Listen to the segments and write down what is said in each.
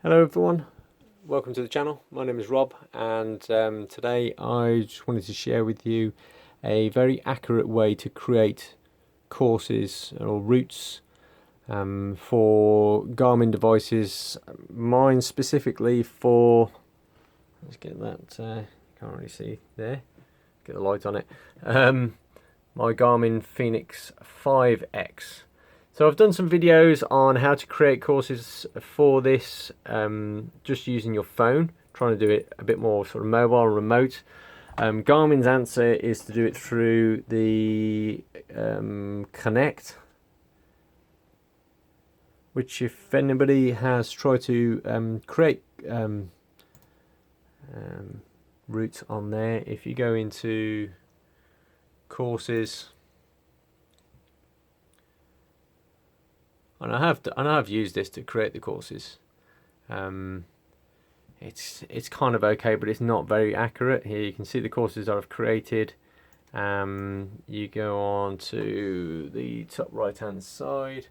Hello everyone, welcome to the channel. My name is Rob, and today I just wanted to share with you a very accurate way to create courses or routes for Garmin devices. Mine specifically for, let's get that, can't really see there, get the light on it, my Garmin Fenix 5X. So I've done some videos on how to create courses for this just using your phone, trying to do it a bit more sort of mobile and remote. Garmin's answer is to do it through the Connect, which if anybody has tried to create routes on there, if you go into courses, and I have used this to create the courses. It's kind of okay, but it's not very accurate. Here you can see the courses I've created. You go on to the top right hand side,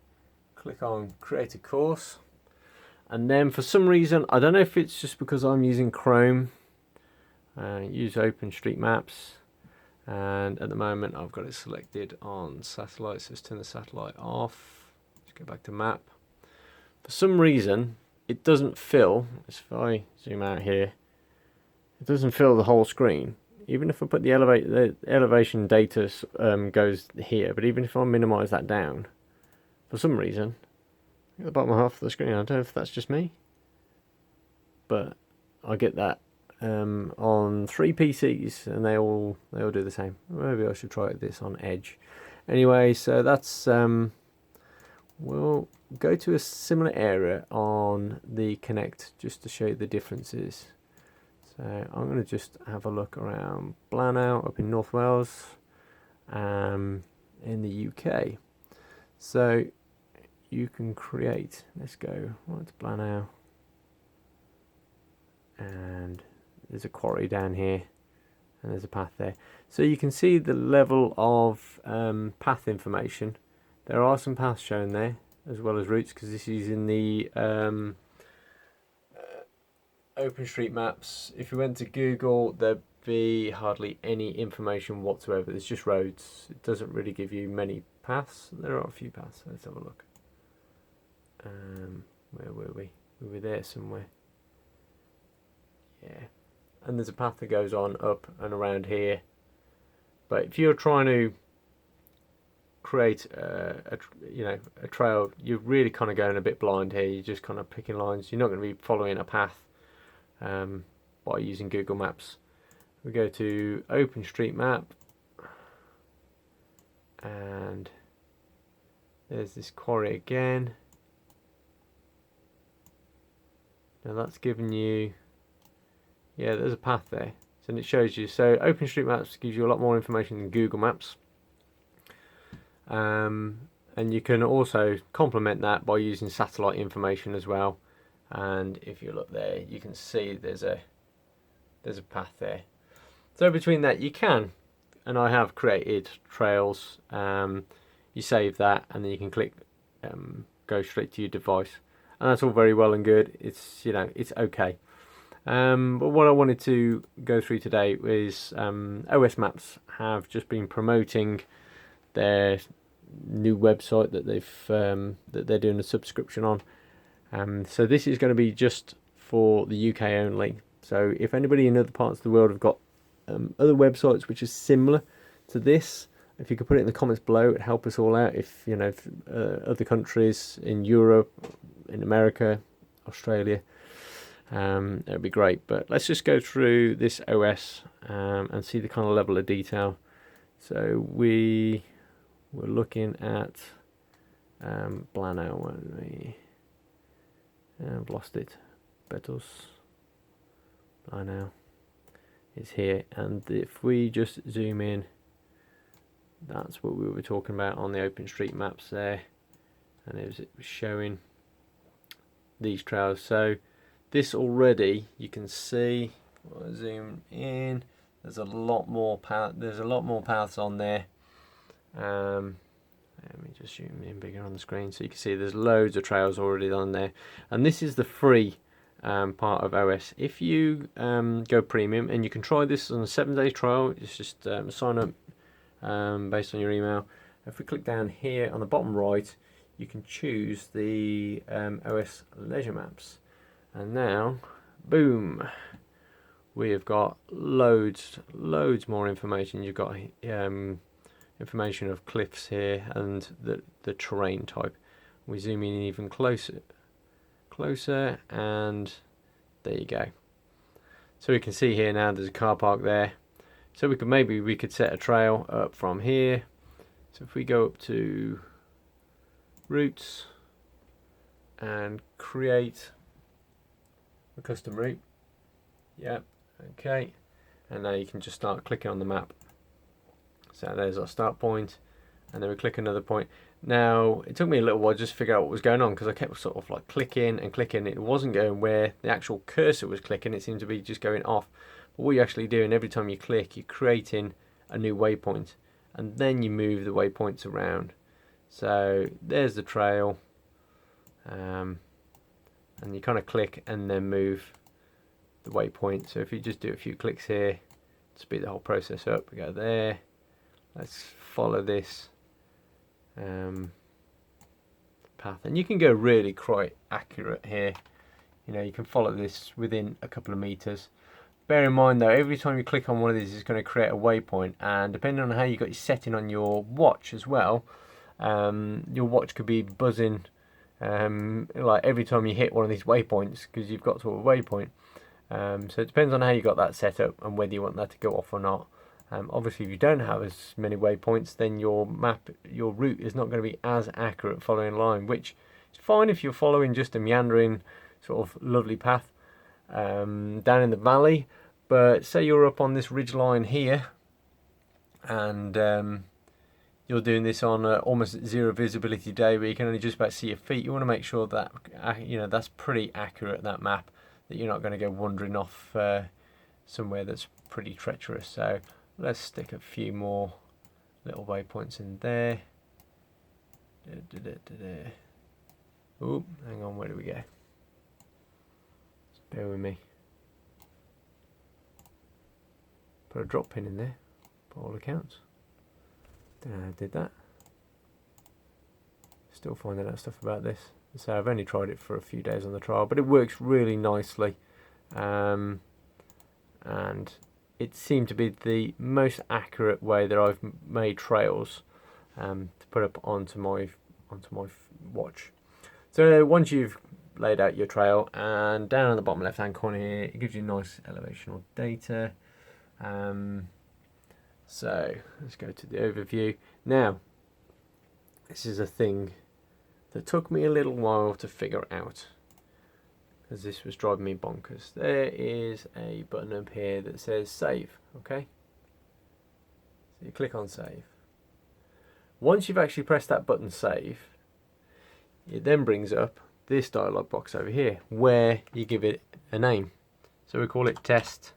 click on create a course, and then for some reason, I don't know if it's just because I'm using Chrome, use OpenStreetMaps, and at the moment I've got it selected on satellite, so let's turn the satellite off. Go back to map. For some reason it doesn't fill. If I zoom out here, it doesn't fill the whole screen. Even if I put the elevation data goes here, but even if I minimize that down, for some reason at the bottom half of the screen, I don't know if that's just me, but I get that on 3 PCs and they all do the same. Maybe I should try this on Edge. Anyway, so that's we'll go to a similar area on the Connect just to show you the differences. So I'm going to just have a look around Blanau up in North Wales, in the UK. So you can create, let's go right to Blanau, and there's a quarry down here and there's a path there. So you can see the level of path information. There are some paths shown there, as well as routes, because this is in the OpenStreetMaps. If you went to Google, there'd be hardly any information whatsoever. There's just roads. It doesn't really give you many paths. There are a few paths. Let's have a look. Where were we? We were there somewhere. Yeah. And there's a path that goes on up and around here. But if you're trying to create a trail, you're really kind of going a bit blind here. You're just kind of picking lines. You're not going to be following a path by using Google Maps. We go to OpenStreetMap, and there's this quarry again. Now that's given you, yeah, there's a path there, and it shows you. So OpenStreetMaps gives you a lot more information than Google Maps. And you can also complement that by using satellite information as well. And if you look there, you can see there's a path there. So between that, you can, and I have created trails. You save that, and then you can click go straight to your device, and that's all very well and good. It's it's okay. But what I wanted to go through today is OS Maps have just been promoting their new website that they're doing a subscription on. So this is going to be just for the UK only. So if anybody in other parts of the world have got other websites which are similar to this, if you could put it in the comments below, it'd help us all out. If other countries in Europe, in America, Australia, it'd be great. But let's just go through this OS and see the kind of level of detail. So we're looking at Blanau, weren't we? I've lost it. Betos. Blanau is here, and if we just zoom in, that's what we were talking about on the OpenStreetMaps there, and it was showing these trails. So this already, you can see, I'll zoom in, there's a lot more paths on there. Let me just zoom in bigger on the screen so you can see there's loads of trails already on there, and this is the free part of OS. If you go premium, and you can try this on a 7-day trial, it's just sign up based on your email. If we click down here on the bottom right, you can choose the OS leisure maps, and now boom, we have got loads more information. You've got information of cliffs here and the terrain type. We zoom in even closer, and there you go. So we can see here now there's a car park there. So we could set a trail up from here. So if we go up to routes and create a custom route, yeah, okay, and now you can just start clicking on the map. So there's our start point, and then we click another point. Now it took me a little while just to figure out what was going on, because I kept sort of like clicking and clicking. It wasn't going where the actual cursor was clicking, it seemed to be just going off. But what you're actually doing, every time you click, you're creating a new waypoint, and then you move the waypoints around. So there's the trail, and you kind of click and then move the waypoint. So if you just do a few clicks here, speed the whole process up. We go there. Let's follow this path, and you can go really quite accurate here. You know, you can follow this within a couple of meters. Bear in mind though, every time you click on one of these, it's going to create a waypoint, and depending on how you got your setting on your watch as well, your watch could be buzzing like every time you hit one of these waypoints, because you've got to a waypoint. So it depends on how you got that set up and whether you want that to go off or not. Obviously, if you don't have as many waypoints, then your route is not going to be as accurate following a line, which is fine if you're following just a meandering sort of lovely path down in the valley. But say you're up on this ridge line here, and you're doing this on almost zero visibility day where you can only just about see your feet. You want to make sure that that's pretty accurate, that map, that you're not going to go wandering off somewhere that's pretty treacherous. So let's stick a few more little waypoints in there. Oh, hang on, where do we go? Just bear with me. Put a drop pin in there, by all accounts. Don't know how I did that. Still finding out stuff about this. So I've only tried it for a few days on the trial, but it works really nicely. And it seemed to be the most accurate way that I've made trails to put up onto my watch. So once you've laid out your trail, and down on the bottom left hand corner here, it gives you nice elevational data. So let's go to the overview. Now, this is a thing that took me a little while to figure out, because this was driving me bonkers. There is a button up here that says save, okay? So you click on save. Once you've actually pressed that button save, it then brings up this dialog box over here where you give it a name. So we call it test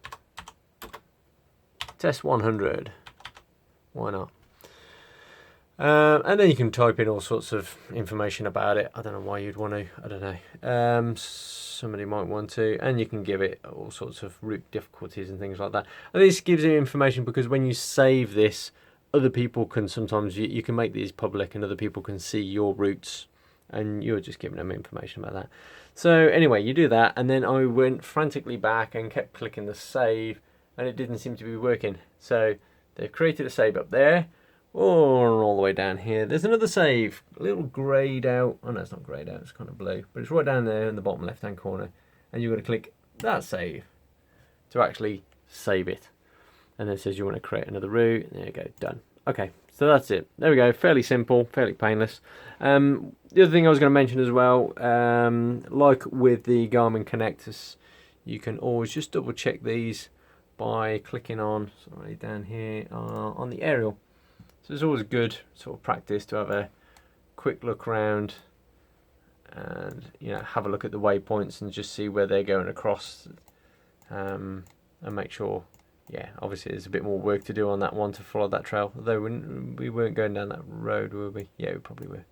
100. Why not? And then you can type in all sorts of information about it. I don't know why you'd want to, I don't know. Somebody might want to, and you can give it all sorts of route difficulties and things like that. And this gives you information because when you save this, other people can sometimes, you can make these public and other people can see your routes, and you're just giving them information about that. So anyway, you do that, and then I went frantically back and kept clicking the save, and it didn't seem to be working. So they've created a save up there. All the way down here, there's another save, a little greyed out. Oh no, it's not greyed out, it's kind of blue, but it's right down there in the bottom left hand corner, and you're going to click that save to actually save it. And then it says you want to create another route. There you go, done. Okay, so that's it. There we go, fairly simple, fairly painless. The other thing I was going to mention as well, like with the Garmin Connect, you can always just double check these by clicking on, sorry, down here on the aerial. So it's always good sort of practice to have a quick look around and have a look at the waypoints and just see where they're going across, and make sure, obviously there's a bit more work to do on that one to follow that trail, although we weren't going down that road, were we? Yeah, we probably were.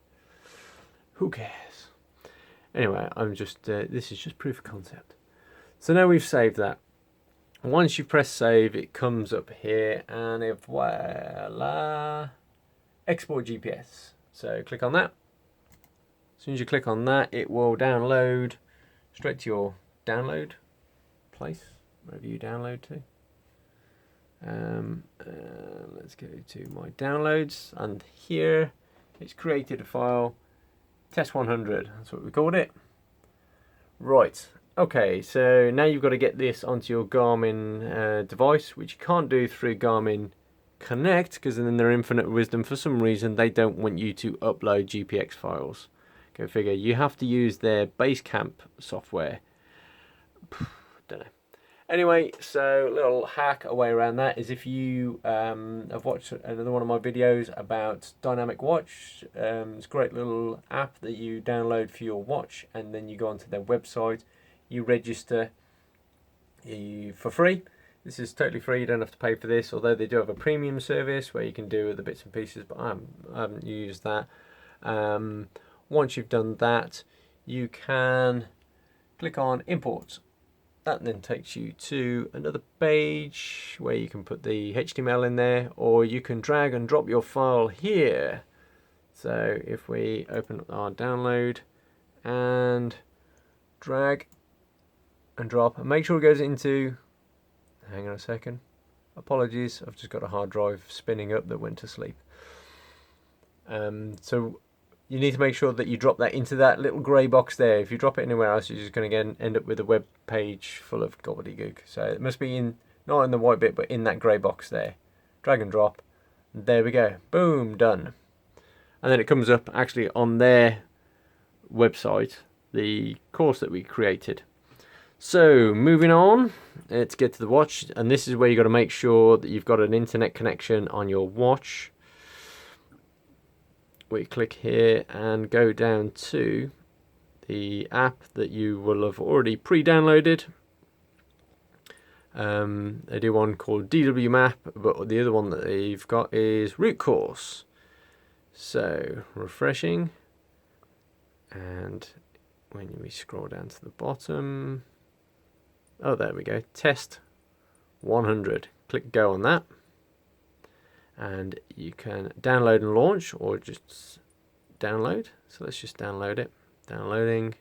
Who cares? Anyway, I'm just this is just proof of concept. So now we've saved that. Once you press save, it comes up here and voila, export GPS. So click on that. As soon as you click on that, it will download straight to your download place, wherever you download to. Let's go to my downloads, and here it's created a file, test 100, that's what we called it. Right, okay, so now you've got to get this onto your Garmin device, which you can't do through Garmin Connect, because in their infinite wisdom, for some reason, they don't want you to upload GPX files. Go figure. You have to use their Basecamp software. Don't know. Anyway, so a little hack away around that is if you have watched another one of my videos about Dynamic Watch. It's a great little app that you download for your watch, and then you go onto their website, you register for free. This is totally free, you don't have to pay for this, although they do have a premium service where you can do other bits and pieces, but I haven't used that. Once you've done that, you can click on import. That then takes you to another page where you can put the HTML in there, or you can drag and drop your file here. So if we open up our download and drag and drop, and make sure it goes into, hang on a second, apologies, I've just got a hard drive spinning up that went to sleep. So you need to make sure that you drop that into that little grey box there. If you drop it anywhere else, you're just going to end up with a web page full of gobbledygook. So it must be not in the white bit, but in that grey box there. Drag and drop. And there we go. Boom, done. And then it comes up actually on their website, the course that we created. So moving on, let's get to the watch. And this is where you've got to make sure that you've got an internet connection on your watch. We click here and go down to the app that you will have already pre-downloaded. They do one called DW Map, but the other one that they've got is Route Course. So refreshing, and when we scroll down to the bottom, oh there we go, test 100. Click go on that. And you can download and launch, or just download. So let's just download it. Downloading.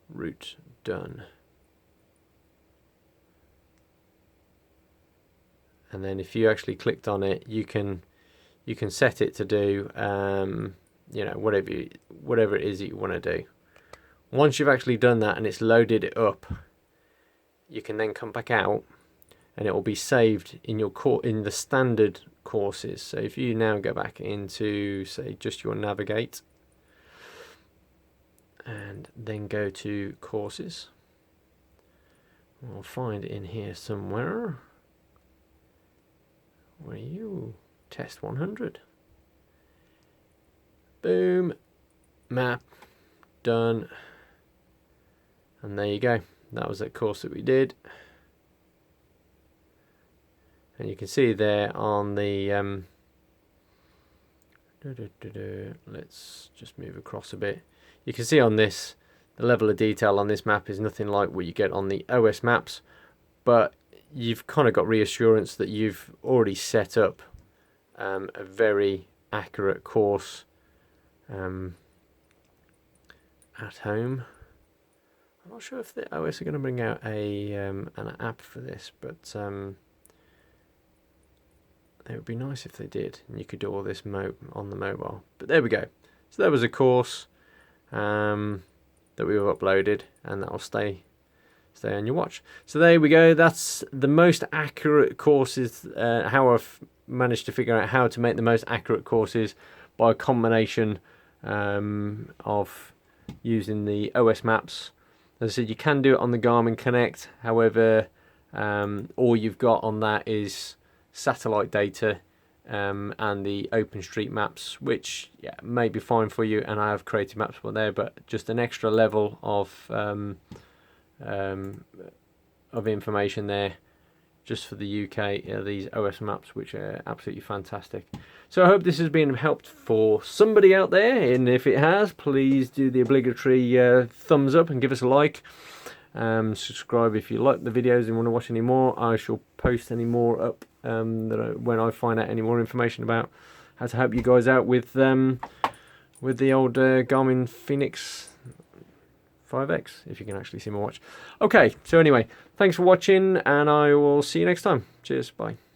Route done. And then if you actually clicked on it, you can set it to do you know, whatever it is that you want to do. Once you've actually done that and it's loaded it up, you can then come back out, and it will be saved in your in the standard courses. So if you now go back into, say, just your navigate, and then go to courses, we'll find in here somewhere where you test 100. Boom, map done, and there you go. That was that course that we did. And you can see there on the, let's just move across a bit. You can see on this, the level of detail on this map is nothing like what you get on the OS maps, but you've kind of got reassurance that you've already set up a very accurate course at home. I'm not sure if the OS are going to bring out an app for this, but it would be nice if they did, and you could do all this on the mobile. But there we go. So there was a course that we've uploaded, and that will stay on your watch. So there we go. That's the most accurate courses. How I've managed to figure out how to make the most accurate courses by a combination of using the OS maps. As I said, you can do it on the Garmin Connect. However, all you've got on that is satellite data and the OpenStreetMaps, which may be fine for you, and I have created maps for there, but just an extra level of information there just for the UK, these OS maps, which are absolutely fantastic. So I hope this has been helped for somebody out there, and if it has, please do the obligatory thumbs up and give us a like. Subscribe if you like the videos and want to watch any more. I shall post any more up when I find out any more information about how to help you guys out with the old Garmin Fenix 5X, if you can actually see my watch. Okay, so anyway, thanks for watching, and I will see you next time. Cheers, bye.